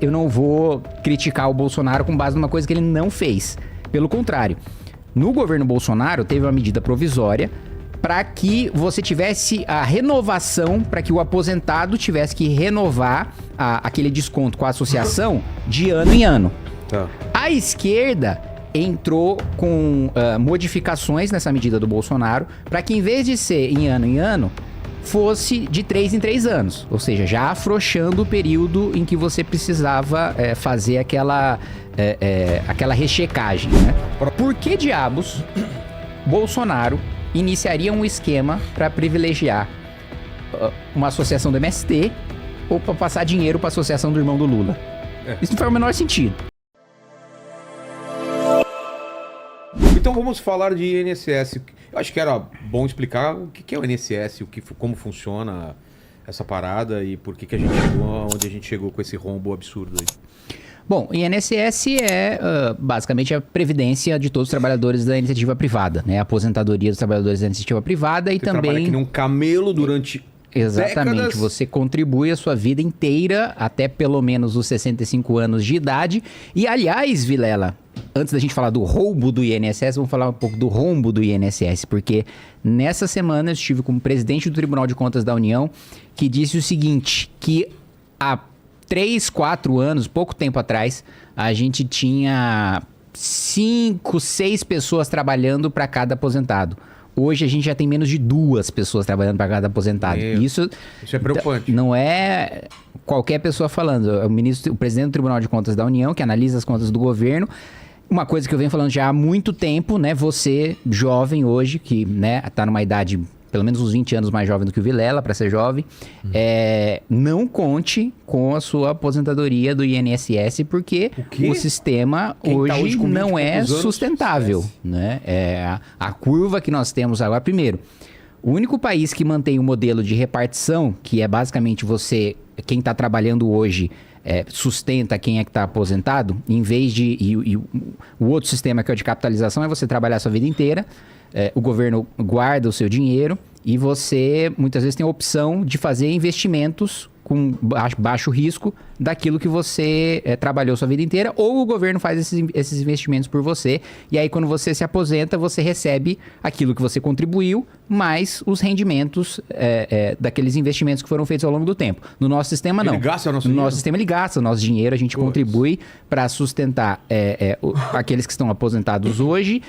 eu não vou criticar o Bolsonaro com base numa coisa que ele não fez. Pelo contrário, no governo Bolsonaro teve uma medida provisória para que você tivesse a renovação, para que o aposentado tivesse que renovar aquele desconto com a associação de ano em ano. Tá. A esquerda entrou com modificações nessa medida do Bolsonaro para que, em vez de ser em ano, fosse de 3 em 3 anos. Ou seja, já afrouxando o período em que você precisava fazer aquela rechecagem, né? Por que diabos Bolsonaro iniciaria um esquema para privilegiar uma associação do MST ou para passar dinheiro para a associação do irmão do Lula? Isso não faz o menor sentido. Então vamos falar de INSS. Eu acho que era bom explicar o que é o INSS, como funciona essa parada e por que a gente chegou onde a gente chegou com esse rombo absurdo aí. Bom, o INSS é basicamente a previdência de todos os trabalhadores da iniciativa privada, né? A aposentadoria dos trabalhadores da iniciativa privada e também... trabalha que nem um camelo durante Exatamente, décadas. Você contribui a sua vida inteira até pelo menos os 65 anos de idade. E aliás, Vilela, antes da gente falar do roubo do INSS, vamos falar um pouco do rombo do INSS, porque nessa semana eu estive com o presidente do Tribunal de Contas da União, que disse o seguinte, que há 3, 4 anos, pouco tempo atrás, a gente tinha 5, 6 pessoas trabalhando para cada aposentado. Hoje a gente já tem menos de 2 pessoas trabalhando para cada aposentado. Isso é preocupante. Não é qualquer pessoa falando. É o presidente do Tribunal de Contas da União, que analisa as contas do governo. Uma coisa que eu venho falando já há muito tempo, né? Você, jovem hoje, que tá numa idade pelo menos uns 20 anos mais jovem do que o Vilela, para ser jovem, não conte com a sua aposentadoria do INSS, porque o sistema hoje não é sustentável, né? A curva que nós temos agora, primeiro, o único país que mantém o modelo de repartição, que é basicamente quem está trabalhando hoje, sustenta quem é que está aposentado, em vez de... E o outro sistema, que é o de capitalização, é você trabalhar a sua vida inteira, o governo guarda o seu dinheiro e você muitas vezes tem a opção de fazer investimentos com baixo risco daquilo que você trabalhou sua vida inteira, ou o governo faz esses investimentos por você, e aí quando você se aposenta, você recebe aquilo que você contribuiu, mais os rendimentos daqueles investimentos que foram feitos ao longo do tempo. No nosso sistema, não. Ele gasta o nosso no dinheiro? nosso sistema, ele gasta o nosso dinheiro, a gente contribui para sustentar aqueles que estão aposentados hoje.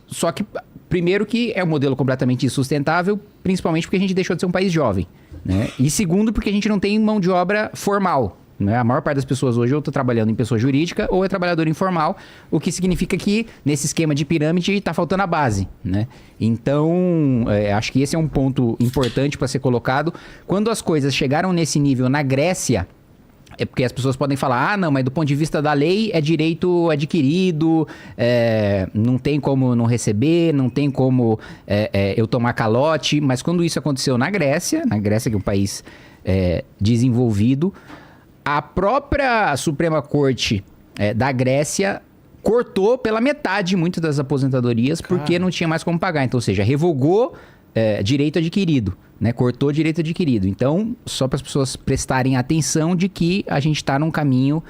Só que, primeiro, que é um modelo completamente insustentável, principalmente porque a gente deixou de ser um país jovem, né? E segundo, porque a gente não tem mão de obra formal, né? A maior parte das pessoas hoje ou está trabalhando em pessoa jurídica ou é trabalhador informal, o que significa que nesse esquema de pirâmide está faltando a base, né? Então, acho que esse é um ponto importante para ser colocado. Quando as coisas chegaram nesse nível na Grécia... É porque as pessoas podem falar, não, mas do ponto de vista da lei é direito adquirido, não tem como não receber, não tem como eu tomar calote. Mas quando isso aconteceu na Grécia, que é um país desenvolvido, a própria Suprema Corte da Grécia cortou pela metade muitas das aposentadorias porque não tinha mais como pagar. Então, ou seja, revogou direito adquirido. Né, cortou direito adquirido. Então, só para as pessoas prestarem atenção de que a gente está num caminho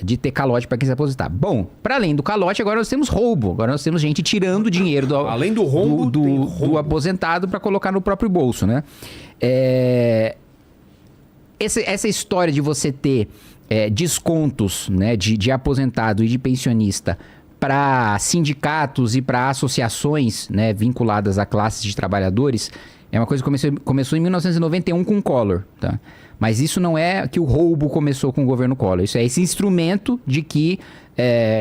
de ter calote para quem se aposentar. Bom, para além do calote, agora nós temos roubo. Agora nós temos gente tirando dinheiro além do rombo, do aposentado para colocar no próprio bolso, né? Essa história de você ter descontos, né, de aposentado e de pensionista para sindicatos e para associações, né, vinculadas a classes de trabalhadores, é uma coisa que começou em 1991 com o Collor, tá? Mas isso não é que o roubo começou com o governo Collor. Isso é esse instrumento de que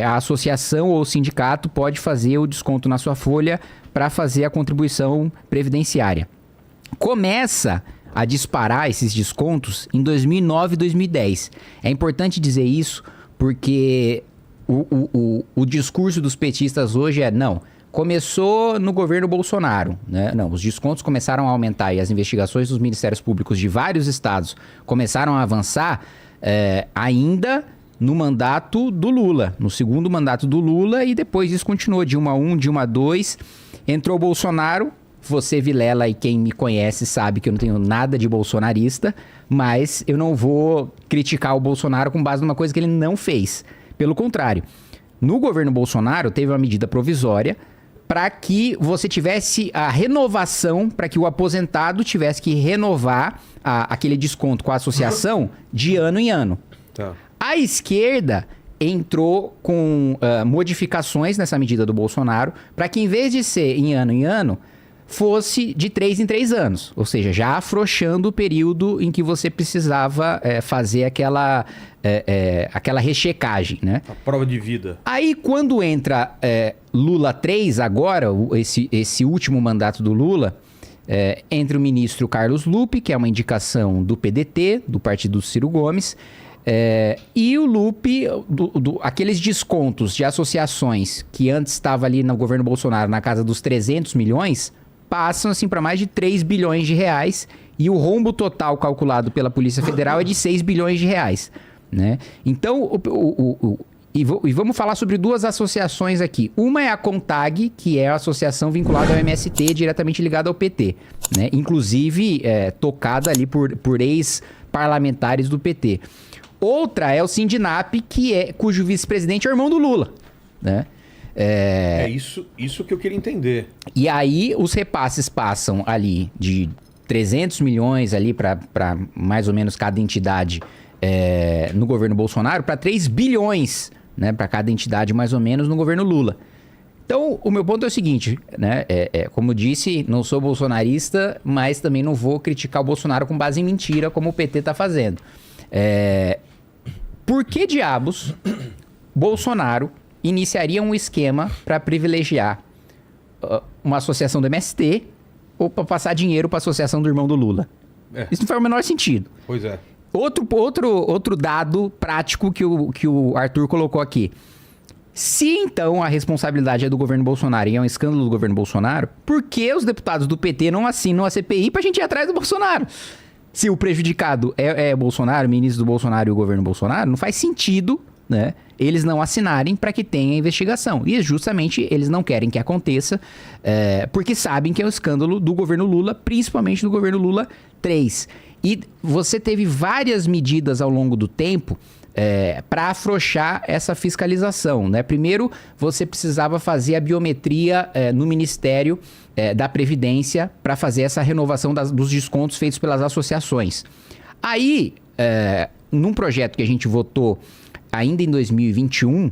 a associação ou o sindicato pode fazer o desconto na sua folha para fazer a contribuição previdenciária. Começa a disparar esses descontos em 2009 e 2010. É importante dizer isso porque o discurso dos petistas hoje começou no governo Bolsonaro, né? Não, os descontos começaram a aumentar e as investigações dos ministérios públicos de vários estados começaram a avançar ainda no mandato do Lula, no segundo mandato do Lula, e depois isso continuou, Dilma 1, Dilma 2, entrou o Bolsonaro, Você, Vilela, e quem me conhece sabe que eu não tenho nada de bolsonarista, mas eu não vou criticar o Bolsonaro com base numa coisa que ele não fez. Pelo contrário, no governo Bolsonaro teve uma medida provisória para que você tivesse a renovação, para que o aposentado tivesse que renovar aquele desconto com a associação de ano em ano. Tá. A esquerda entrou com modificações nessa medida do Bolsonaro para que, em vez de ser em ano, fosse de 3 em 3 anos. Ou seja, já afrouxando o período em que você precisava fazer aquela rechecagem, né? A prova de vida. Aí, quando entra Lula 3 agora, esse último mandato do Lula, entre o ministro Carlos Lupe, que é uma indicação do PDT, do partido do Ciro Gomes, e o Lupe, aqueles descontos de associações que antes estava ali no governo Bolsonaro na casa dos 300 milhões, passam assim para mais de 3 bilhões de reais, e o rombo total calculado pela Polícia Federal é de 6 bilhões de reais, né? Então, e vamos falar sobre duas associações aqui. Uma é a CONTAG, que é a associação vinculada ao MST, diretamente ligada ao PT, né? Inclusive tocada ali por ex-parlamentares do PT. Outra é o Sindinap, cujo vice-presidente é o irmão do Lula, né? Isso que eu queria entender. E aí os repasses passam ali de 300 milhões ali para mais ou menos cada entidade no governo Bolsonaro, para 3 bilhões, né, para cada entidade mais ou menos no governo Lula. Então, o meu ponto é o seguinte, né? Como eu disse, não sou bolsonarista, mas também não vou criticar o Bolsonaro com base em mentira, como o PT está fazendo. Por que diabos Bolsonaro iniciaria um esquema para privilegiar uma associação do MST ou para passar dinheiro para a associação do irmão do Lula? Isso não faz o menor sentido. Pois é. Outro dado prático que o Arthur colocou aqui. Se então a responsabilidade é do governo Bolsonaro e é um escândalo do governo Bolsonaro, por que os deputados do PT não assinam a CPI pra gente ir atrás do Bolsonaro? Se o prejudicado é Bolsonaro, o ministro do Bolsonaro e o governo Bolsonaro, não faz sentido, né, eles não assinarem para que tenha investigação. E justamente eles não querem que aconteça, porque sabem que é um escândalo do governo Lula, principalmente do governo Lula 3. E você teve várias medidas ao longo do tempo para afrouxar essa fiscalização, né? Primeiro, você precisava fazer a biometria no Ministério da Previdência para fazer essa renovação dos descontos feitos pelas associações. Aí, num projeto que a gente votou ainda em 2021,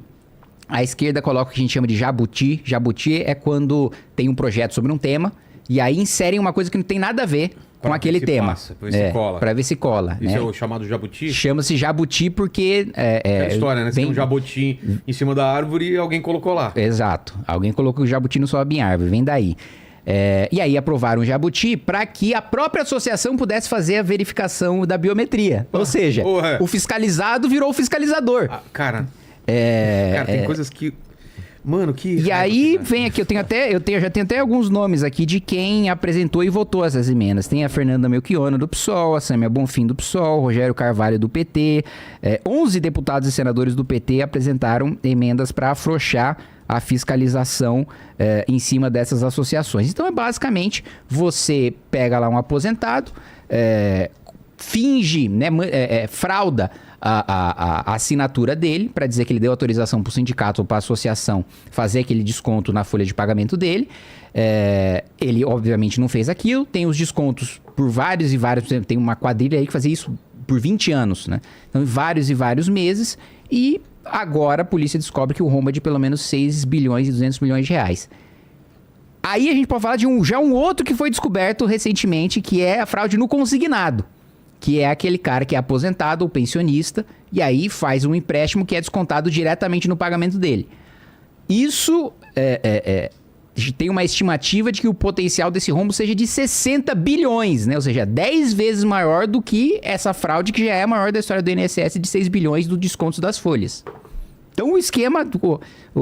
a esquerda coloca o que a gente chama de jabuti. Jabuti é quando tem um projeto sobre um tema e aí inserem uma coisa que não tem nada a ver com aquele tema. Pra ver se cola. Pra ver se cola. Isso né? é o chamado jabuti? Chama-se jabuti porque... É a história, né? Você tem um jabuti em cima da árvore e alguém colocou lá. Exato. Alguém colocou o jabuti no sobe em árvore. Vem daí. E aí aprovaram o jabuti para que a própria associação pudesse fazer a verificação da biometria. Ou seja, o fiscalizado virou o fiscalizador. Cara, tem coisas que... Mano, que... E aí vem aqui, já tenho até alguns nomes aqui de quem apresentou e votou essas emendas. Tem a Fernanda Melchiona do PSOL, a Sâmia Bonfim do PSOL, Rogério Carvalho do PT. 11 deputados e senadores do PT apresentaram emendas para afrouxar a fiscalização em cima dessas associações. Então é basicamente, você pega lá um aposentado, finge, né, frauda a assinatura dele para dizer que ele deu autorização para o sindicato ou para a associação fazer aquele desconto na folha de pagamento dele. Ele obviamente não fez aquilo, tem os descontos por vários e vários, tem uma quadrilha aí que fazia isso por 20 anos, né? Então, vários e vários meses, e agora a polícia descobre que o rombo é de pelo menos 6 bilhões e 200 milhões de reais. Aí a gente pode falar de um outro que foi descoberto recentemente, que é a fraude no consignado, que é aquele cara que é aposentado ou pensionista, e aí faz um empréstimo que é descontado diretamente no pagamento dele. Isso tem uma estimativa de que o potencial desse rombo seja de 60 bilhões, né? Ou seja, 10 vezes maior do que essa fraude que já é a maior da história do INSS, de 6 bilhões do desconto das folhas. Então o esquema,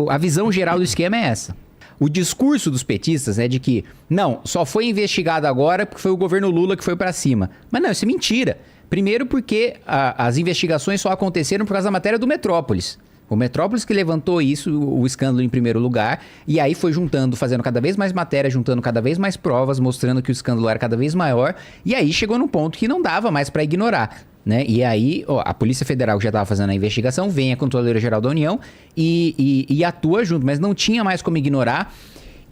a visão geral do esquema é essa. O discurso dos petistas é de que, não, só foi investigado agora porque foi o governo Lula que foi pra cima. Mas não, isso é mentira. Primeiro porque as investigações só aconteceram por causa da matéria do Metrópolis. O Metrópolis que levantou isso, o escândalo em primeiro lugar, e aí foi juntando, fazendo cada vez mais matéria, juntando cada vez mais provas, mostrando que o escândalo era cada vez maior, e aí chegou num ponto que não dava mais para ignorar, né? E aí a Polícia Federal, que já estava fazendo a investigação, vem a Controladoria Geral da União e atua junto, mas não tinha mais como ignorar.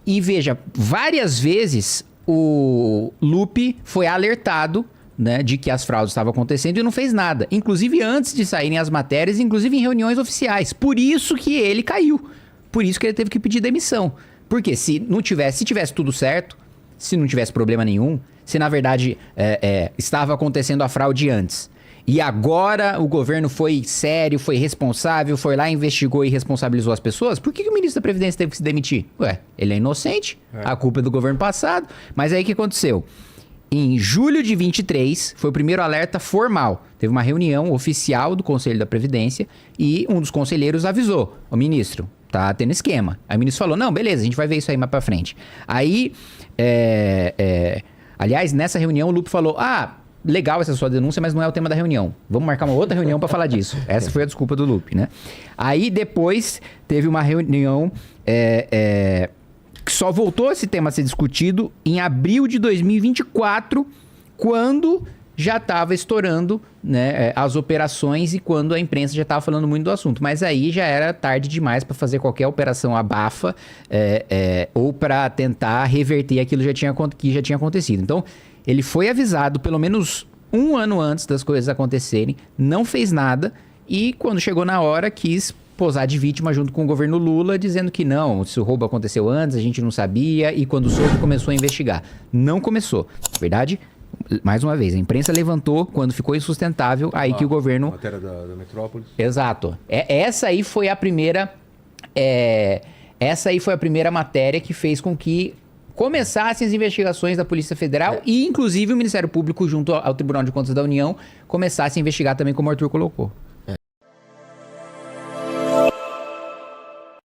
E veja, várias vezes o Lupe foi alertado, né, de que as fraudes estavam acontecendo e não fez nada. Inclusive antes de saírem as matérias, inclusive em reuniões oficiais. Por isso que ele caiu. Por isso que ele teve que pedir demissão. Porque se tivesse tudo certo, se não tivesse problema nenhum, se na verdade estava acontecendo a fraude antes, e agora o governo foi sério, foi responsável, foi lá, investigou e responsabilizou as pessoas, por que o ministro da Previdência teve que se demitir? Ué, ele é inocente, a culpa é do governo passado. Mas aí o que aconteceu? Em julho de 23, foi o primeiro alerta formal. Teve uma reunião oficial do Conselho da Previdência e um dos conselheiros avisou: ô ministro, tá tendo esquema. Aí o ministro falou: não, beleza, a gente vai ver isso aí mais pra frente. Aí, aliás, nessa reunião o Lupe falou: legal essa sua denúncia, mas não é o tema da reunião. Vamos marcar uma outra reunião pra falar disso. Essa foi a desculpa do Lupe, né? Aí depois teve uma reunião... que só voltou esse tema a ser discutido em abril de 2024, quando já estava estourando, né, as operações e quando a imprensa já estava falando muito do assunto. Mas aí já era tarde demais para fazer qualquer operação abafa ou para tentar reverter aquilo que já tinha acontecido. Então, ele foi avisado pelo menos um ano antes das coisas acontecerem, não fez nada e quando chegou na hora quis posar de vítima junto com o governo Lula, dizendo que não, se o roubo aconteceu antes, a gente não sabia, e quando soube, começou a investigar. Não começou. Na verdade, mais uma vez, a imprensa levantou quando ficou insustentável, aí que o governo... A matéria da Metrópolis. Exato. Essa aí foi a primeira... Essa aí foi a primeira matéria que fez com que começassem as investigações da Polícia Federal e, inclusive, o Ministério Público, junto ao Tribunal de Contas da União, começasse a investigar também, como o Arthur colocou.